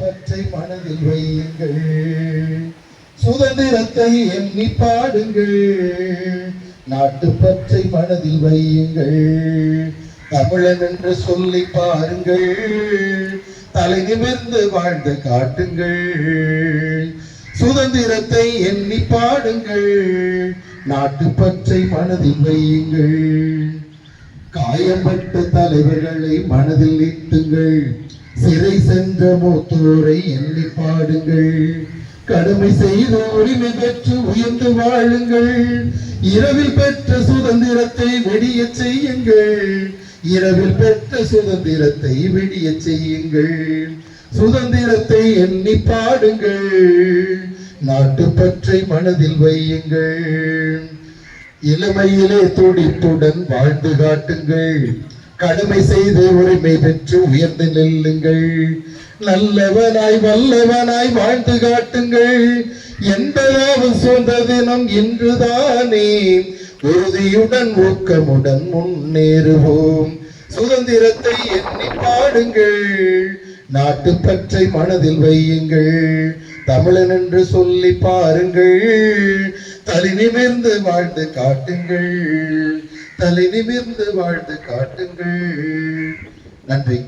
பற்றை மனதில் வையுங்கள், சுதந்திரத்தை எண்ணி பாடுங்கள். நாட்டுப்பற்றை மனதில் வையுங்கள், தமிழன் என்று சொல்லி பாருங்கள். தலை நிமிர்ந்து வாழ்ந்து காட்டுங்கள், சுதந்திரத்தை எண்ணி பாடுங்கள். நாட்டுப்பற்றை மனதில் வையுங்கள். காயம்பட்ட தலைவர்களை மனதில் நீட்டுங்கள், சிறை சென்ற மூத்தோரை எண்ணி பாடுங்கள். கடமை செய்து உரிமை பெற்று உயர்ந்து வாழுங்கள். இரவில் பெற்ற சுதந்திரத்தை வெடிய செய்யுங்கள், இரவில் பெற்ற சுதந்திரத்தை வெடிய செய்யுங்கள். சுதந்திரத்தை எண்ணி பாடுங்கள், நாட்டுப்பற்றை மனதில் வையுங்கள். இளமையிலே துடிப்புடன் வாழ்ந்து காட்டுங்கள், கடமை செய்து உரிமை பெற்று உயர்ந்து நில்லுங்கள். நல்லவனாய் வல்லவனாய் வாழ்ந்து காட்டுங்கள். என்பதாவது சொந்த தினம் இன்றுதானே, உறுதியுடன் ஊக்கமுடன் முன்னேறுவோம். சுதந்திரத்தை எண்ணி பாடுங்கள், நாட்டுப்பற்றை மனதில் வையுங்கள். தமிழன் என்று சொல்லி பாருங்கள், தலை நிமிர்ந்து வாழ்ந்து காட்டுங்கள், தலை நிமிர்ந்து வாழ்ந்து காட்டுங்கள். நன்றி.